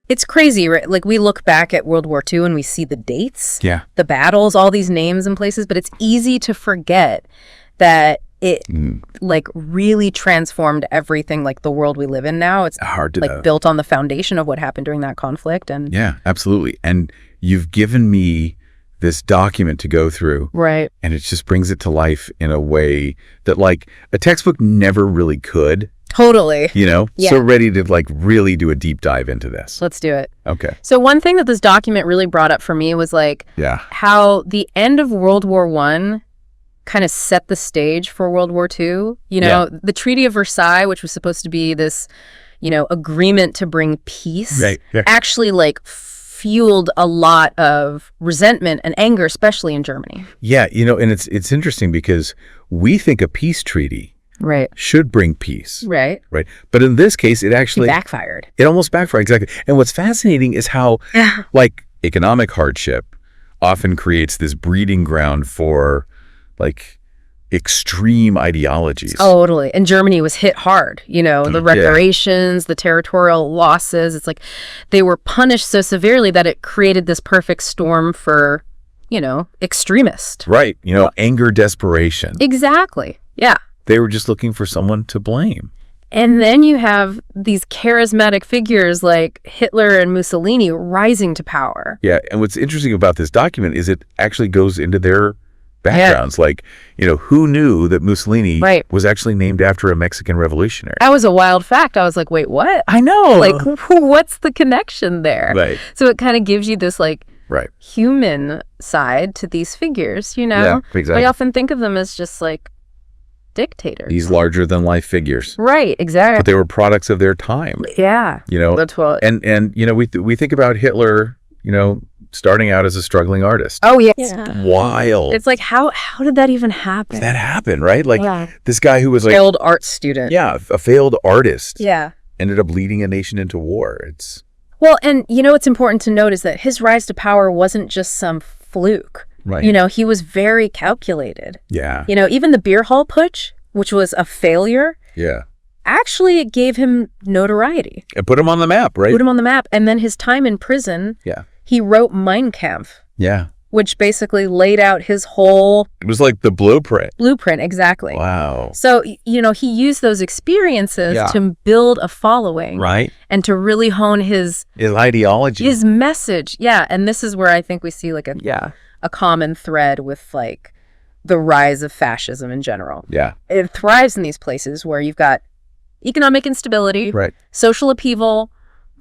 It's crazy, right? Like, we look back at World War II and we see the dates, Yeah. the battles, all these names and places, but it's easy to forget that it like really transformed everything, like the world we live in now. It's hard to like built on the foundation of what happened during that conflict. And yeah, absolutely. And you've given me this document to go through. right. And it just brings it to life in a way that like a textbook never really could. Totally. You know, Yeah. so ready to like really do a deep dive into this. Let's do it. Okay. So one thing that this document really brought up for me was like Yeah. how the end of World War I kind of set the stage for World War II. You know, the Treaty of Versailles, which was supposed to be this, you know, agreement to bring peace, Right. Yeah. actually like fueled a lot of resentment and anger, especially in Germany. Yeah. You know, and it's interesting because we think a peace treaty Right. should bring peace. Right. Right. But in this case, it actually Backfired. It almost backfired. Exactly. And what's fascinating is how like economic hardship often creates this breeding ground for like extreme ideologies. Totally. And Germany was hit hard, you know, the reparations, the territorial losses. It's like they were punished so severely that it created this perfect storm for, you know, extremists. Right. You know, anger, desperation. Exactly. Yeah. They were just looking for someone to blame. And then you have these charismatic figures like Hitler and Mussolini rising to power. Yeah. And what's interesting about this document is it actually goes into their backgrounds. Like, you know, who knew that Mussolini was actually named after a Mexican revolutionary? That was a wild fact. I was like, wait, what? I know. Like, what's the connection there? Right. So it kind of gives you this like Right. human side to these figures, you know? Yeah, exactly. I often think of them as just like dictators. These larger than life figures. Right, exactly. But they were products of their time. Yeah. You know, That's what. and you know, we think about Hitler, you know, starting out as a struggling artist. Oh, yes. Yeah. Wild. It's like, how did that even happen? That happened, right? Like Yeah. this guy who was like, Failed art student. yeah, a failed artist. Yeah. Ended up leading a nation into war. It's Well, and you know what's important to note is that his rise to power wasn't just some fluke. right. You know, he was very calculated. Yeah. You know, even the beer hall putsch, which was a failure, Yeah. actually it gave him notoriety. And put him on the map, right? Put him on the map. And then his time in prison, Yeah. he wrote Mein Kampf, Yeah. which basically laid out his whole It was like the blueprint. blueprint. Exactly. Wow. So, you know, he used those experiences Yeah. to build a following. Right. And to really hone his Ideology. message. Yeah. And this is where I think we see like a common thread with like the rise of fascism in general. Yeah. It thrives in these places where you've got economic instability, Right. social upheaval,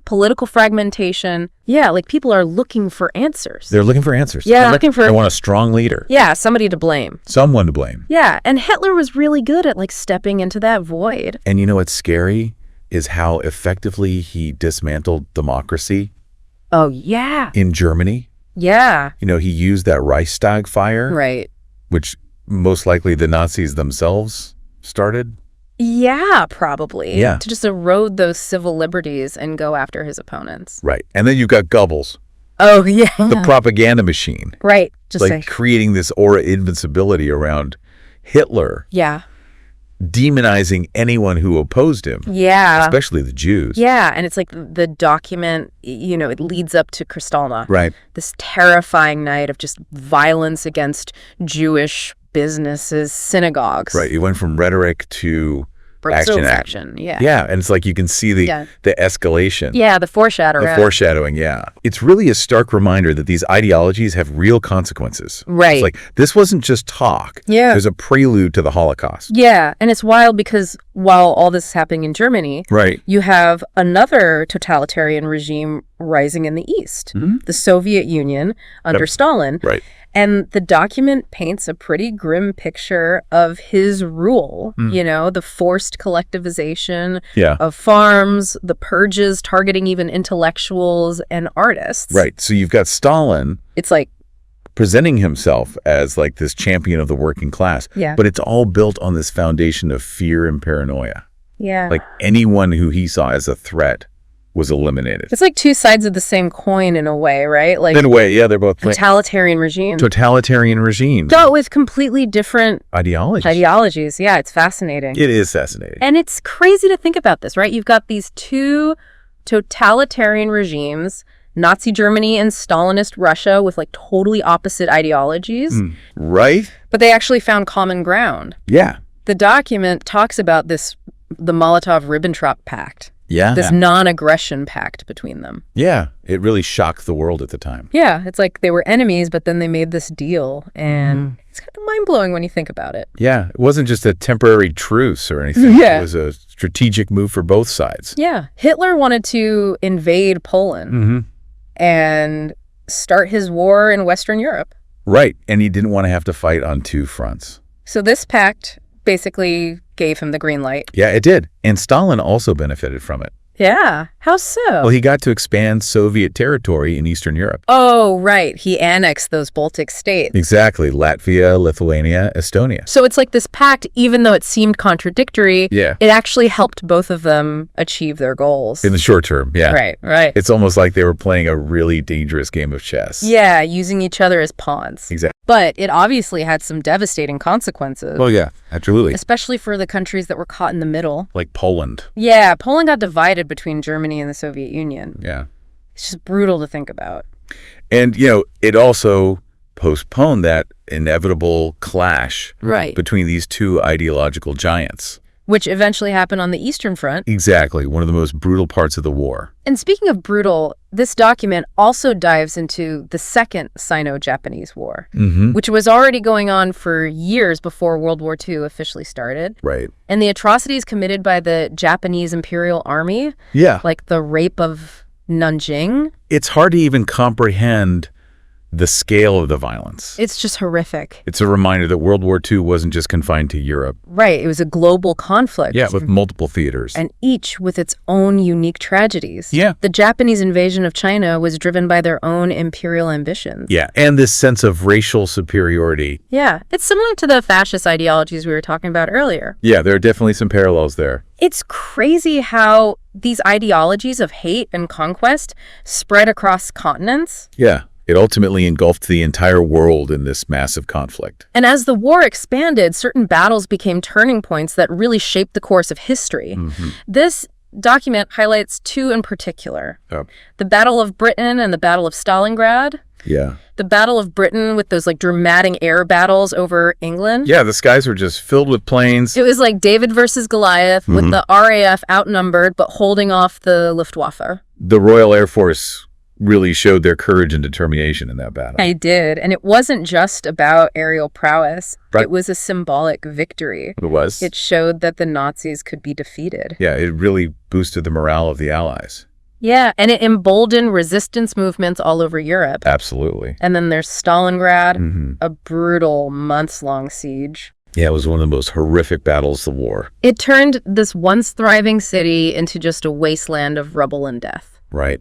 political fragmentation. Yeah, like people are looking for answers. They're looking for answers. Yeah, looking for They want a strong leader. yeah, somebody to blame. Someone to blame. Yeah, and Hitler was really good at like stepping into that void. And you know what's scary is how effectively he dismantled democracy Oh, yeah. in Germany. Yeah. You know, he used that Reichstag fire, Right. which most likely the Nazis themselves started. Yeah, probably. Yeah. To just erode those civil liberties and go after his opponents. Right. And then you've got Goebbels, Oh, yeah. the propaganda machine, Right. Just like like, creating this aura of invincibility around Hitler, yeah. demonizing anyone who opposed him, Yeah. especially the Jews. Yeah, and it's like the document, you know, it leads up to Kristallnacht. Right. This terrifying night of just violence against Jewish businesses, synagogues. Right. It went from rhetoric to action. Yeah. Yeah. And it's like you can see the escalation. Yeah, the foreshadowing. The foreshadowing, yeah. It's really a stark reminder that these ideologies have real consequences. Right. It's like, this wasn't just talk. Yeah. There's a prelude to the Holocaust. Yeah, and it's wild because while all this is happening in Germany, Right. you have another totalitarian regime rising in the East, the Soviet Union under Stalin. Right. And the document paints a pretty grim picture of his rule, you know, the forced collectivization Yeah. of farms, the purges targeting even intellectuals and artists. Right. So you've got Stalin It's like, presenting himself as like this champion of the working class. Yeah. But it's all built on this foundation of fear and paranoia. yeah. Like anyone who he saw as a threat was eliminated. It's like two sides of the same coin in a way, right? Like In a way, yeah, they're both totalitarian regimes. Totalitarian regimes. But with completely different ideologies. Yeah, it's fascinating. It is fascinating. And it's crazy to think about this, right? You've got these two totalitarian regimes, Nazi Germany and Stalinist Russia, with like totally opposite ideologies. Right? But they actually found common ground. Yeah. The document talks about the Molotov-Ribbentrop Pact. Yeah. This non-aggression pact between them. Yeah. It really shocked the world at the time. Yeah. It's like they were enemies, but then they made this deal. And it's kind of mind-blowing when you think about it. Yeah. It wasn't just a temporary truce or anything. Yeah. It was a strategic move for both sides. Yeah. Hitler wanted to invade Poland and start his war in Western Europe. Right. And he didn't want to have to fight on two fronts. So this pact basically gave him the green light. Yeah, it did. And Stalin also benefited from it. Yeah. How so? Well, he got to expand Soviet territory in Eastern Europe. Oh, right. He annexed those Baltic states. Exactly. Latvia, Lithuania, Estonia. So it's like this pact, even though it seemed contradictory, Yeah. it actually helped both of them achieve their goals. In the short term, yeah. Right. It's almost like they were playing a really dangerous game of chess. Yeah, using each other as pawns. Exactly. But it obviously had some devastating consequences. Well, yeah, absolutely. Especially for the countries that were caught in the middle. Like Poland. Yeah, Poland got divided between Germany and the Soviet Union. Yeah. It's just brutal to think about. And, it also postponed that inevitable clash between these two ideological giants. Which eventually happened on the Eastern Front. Exactly. One of the most brutal parts of the war. And speaking of brutal, this document also dives into the Second Sino-Japanese War, which was already going on for years before World War II officially started. Right. And the atrocities committed by the Japanese Imperial Army, like the rape of Nanjing. It's hard to even comprehend the scale of the violence. It's just horrific. It's a reminder that World War II wasn't just confined to Europe. Right. It was a global conflict. Yeah, with multiple theaters. And each with its own unique tragedies. Yeah. The Japanese invasion of China was driven by their own imperial ambitions. Yeah, and this sense of racial superiority. Yeah. It's similar to the fascist ideologies we were talking about earlier. Yeah, there are definitely some parallels there. It's crazy how these ideologies of hate and conquest spread across continents. Yeah. It ultimately engulfed the entire world in this massive conflict. And as the war expanded, certain battles became turning points that really shaped the course of history. This document highlights two in particular. The Battle of Britain and the Battle of Stalingrad. Yeah. The Battle of Britain with those like dramatic air battles over England. Yeah, the skies were just filled with planes. It was like David versus Goliath with the RAF outnumbered but holding off the Luftwaffe. The Royal Air Force really showed their courage and determination in that battle. I did. And it wasn't just about aerial prowess. Right. It was a symbolic victory. It was. It showed that the Nazis could be defeated. Yeah, it really boosted the morale of the Allies. Yeah, and it emboldened resistance movements all over Europe. Absolutely. And then there's Stalingrad, a brutal months-long siege. Yeah, it was one of the most horrific battles of the war. It turned this once thriving city into just a wasteland of rubble and death. Right.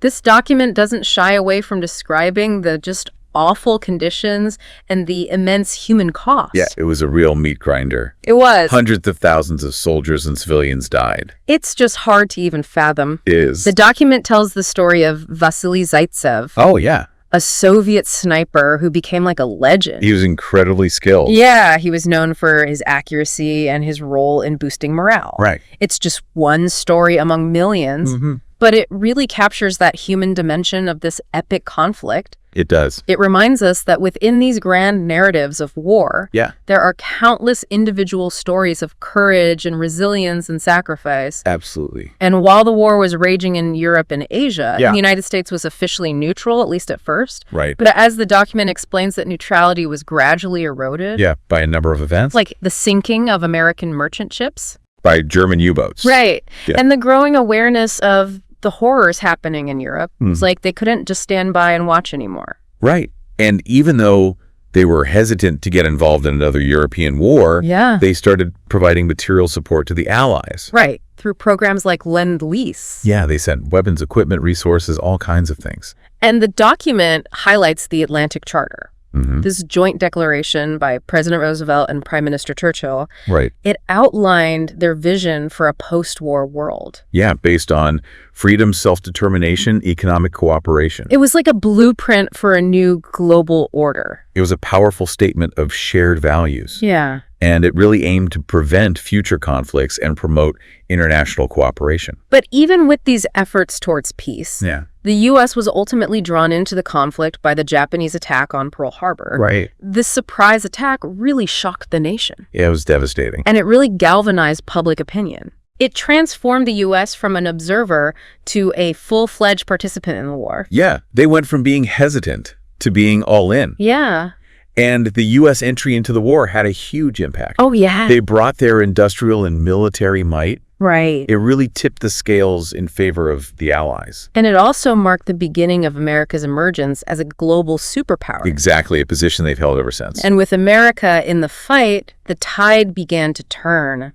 This document doesn't shy away from describing the just awful conditions and the immense human cost. Yeah, it was a real meat grinder. It was. Hundreds of thousands of soldiers and civilians died. It's just hard to even fathom. It is. The document tells the story of Vasily Zaitsev. Oh, yeah. A Soviet sniper who became like a legend. He was incredibly skilled. Yeah, he was known for his accuracy and his role in boosting morale. Right. It's just one story among millions. But it really captures that human dimension of this epic conflict. It does. It reminds us that within these grand narratives of war, there are countless individual stories of courage and resilience and sacrifice. Absolutely. And while the war was raging in Europe and Asia, the United States was officially neutral, at least at first. Right. But as the document explains that neutrality was gradually eroded. Yeah, by a number of events. Like the sinking of American merchant ships. By German U-boats. Right. Yeah. And the growing awareness of the horrors happening in Europe. It's like they couldn't just stand by and watch anymore. Right. And even though they were hesitant to get involved in another European war, they started providing material support to the Allies. Right. Through programs like Lend-Lease. Yeah, they sent weapons, equipment, resources, all kinds of things. And the document highlights the Atlantic Charter, This joint declaration by President Roosevelt and Prime Minister Churchill, Right. it outlined their vision for a post-war world. Yeah, based on freedom, self-determination, economic cooperation. It was like a blueprint for a new global order. It was a powerful statement of shared values. Yeah. And it really aimed to prevent future conflicts and promote international cooperation. But even with these efforts towards peace, Yeah. the U.S. was ultimately drawn into the conflict by the Japanese attack on Pearl Harbor. Right. This surprise attack really shocked the nation. Yeah, it was devastating. And it really galvanized public opinion. It transformed the U.S. from an observer to a full-fledged participant in the war. Yeah, they went from being hesitant to being all in. Yeah. And the U.S. entry into the war had a huge impact. Oh, yeah. They brought their industrial and military might. Right. It really tipped the scales in favor of the Allies. And it also marked the beginning of America's emergence as a global superpower. Exactly, a position they've held ever since. And with America in the fight, the tide began to turn.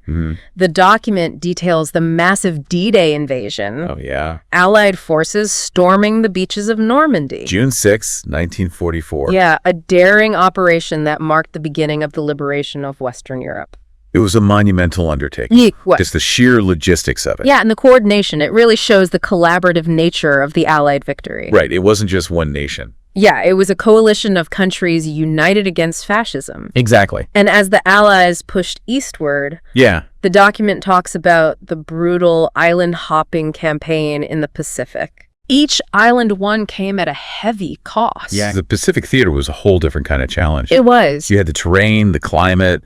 The document details the massive D-Day invasion. Oh, yeah. Allied forces storming the beaches of Normandy. June 6, 1944. Yeah, a daring operation that marked the beginning of the liberation of Western Europe. It was a monumental undertaking. What? Just the sheer logistics of it. Yeah, and the coordination. It really shows the collaborative nature of the Allied victory. Right, it wasn't just one nation. Yeah, it was a coalition of countries united against fascism. Exactly. And as the Allies pushed eastward, Yeah. the document talks about the brutal island-hopping campaign in the Pacific. Each island won came at a heavy cost. Yeah. The Pacific Theater was a whole different kind of challenge. It was. You had the terrain, the climate,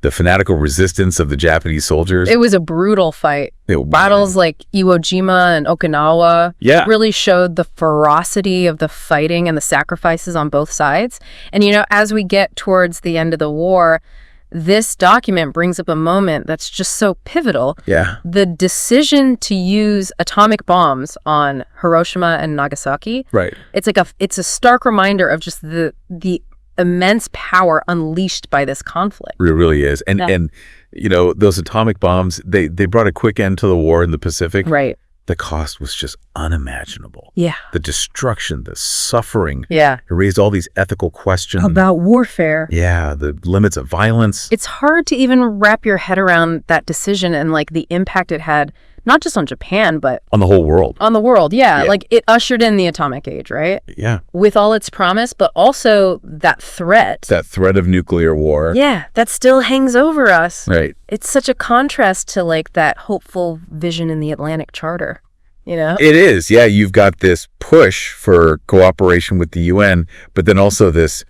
the fanatical resistance of the Japanese soldiers. It was a brutal fight. Battles like Iwo Jima and Okinawa really showed the ferocity of the fighting and the sacrifices on both sides. And, you know, as we get towards the end of the war, this document brings up a moment that's just so pivotal. Yeah. The decision to use atomic bombs on Hiroshima and Nagasaki. Right. It's a stark reminder of just the immense power unleashed by this conflict. It really is. And you know, those atomic bombs, they brought a quick end to the war in the Pacific. Right. The cost was just unimaginable. Yeah. The destruction, the suffering. Yeah. It raised all these ethical questions. About warfare. Yeah, the limits of violence. It's hard to even wrap your head around that decision and like the impact it had, not just on Japan, but on the whole world. On the world, yeah. Like it ushered in the atomic age, right? Yeah. With all its promise, but also that threat. That threat of nuclear war. Yeah, that still hangs over us. Right. It's such a contrast to like that hopeful vision in the Atlantic Charter, you know? It is. Yeah, you've got this push for cooperation with the UN, but then also this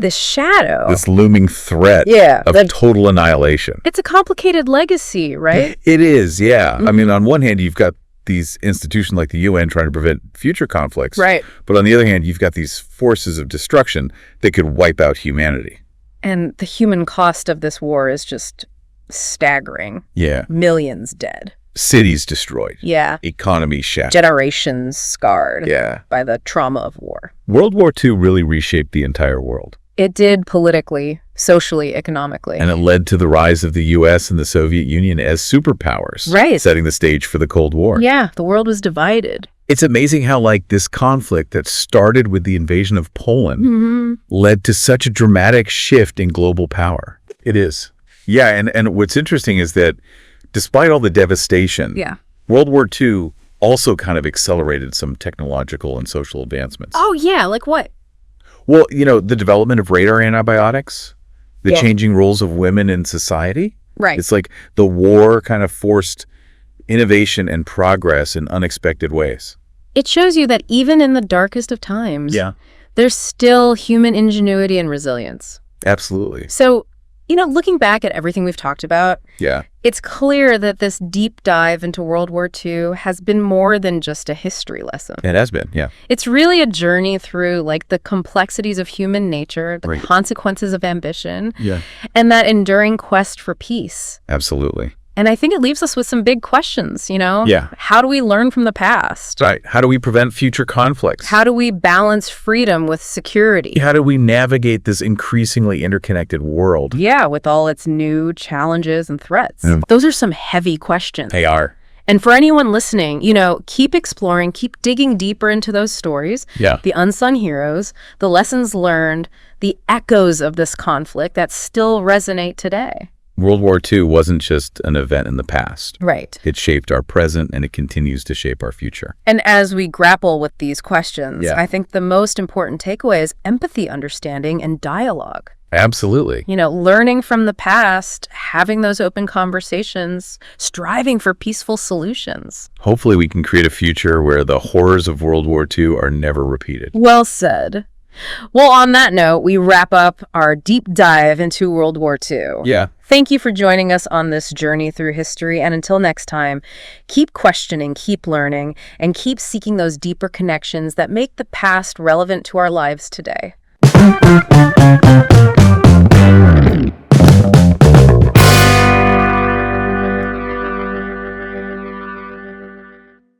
shadow. This looming threat of total annihilation. It's a complicated legacy, right? It is, yeah. I mean, on one hand, you've got these institutions like the UN trying to prevent future conflicts. Right. But on the other hand, you've got these forces of destruction that could wipe out humanity. And the human cost of this war is just staggering. Yeah. Millions dead. Cities destroyed. Yeah. Economies shattered. Generations scarred. Yeah. By the trauma of war. World War II really reshaped the entire world. It did politically, socially, economically. And it led to the rise of the U.S. and the Soviet Union as superpowers. Right. Setting the stage for the Cold War. Yeah, the world was divided. It's amazing how, like, this conflict that started with the invasion of Poland led to such a dramatic shift in global power. It is. Yeah, and what's interesting is that despite all the devastation, World War II also kind of accelerated some technological and social advancements. Oh, yeah, like what? Well, you know, the development of radar antibiotics, the changing roles of women in society. Right. It's like the war kind of forced innovation and progress in unexpected ways. It shows you that even in the darkest of times, there's still human ingenuity and resilience. Absolutely. So, you know, looking back at everything we've talked about, it's clear that this deep dive into World War II has been more than just a history lesson. It has been, yeah. It's really a journey through, like, the complexities of human nature, the consequences of ambition, and that enduring quest for peace. Absolutely. And I think it leaves us with some big questions, you know? Yeah. How do we learn from the past? Right. How do we prevent future conflicts? How do we balance freedom with security? How do we navigate this increasingly interconnected world? Yeah, with all its new challenges and threats. Those are some heavy questions. They are. And for anyone listening, keep exploring, keep digging deeper into those stories, the unsung heroes, the lessons learned, the echoes of this conflict that still resonate today. World War II wasn't just an event in the past. Right. It shaped our present, and it continues to shape our future. And as we grapple with these questions, I think the most important takeaway is empathy, understanding, and dialogue. Absolutely. Learning from the past, having those open conversations, striving for peaceful solutions. Hopefully we can create a future where the horrors of World War II are never repeated. Well said. Well, on that note, we wrap up our deep dive into World War II. Yeah. Thank you for joining us on this journey through history. And until next time, keep questioning, keep learning, and keep seeking those deeper connections that make the past relevant to our lives today.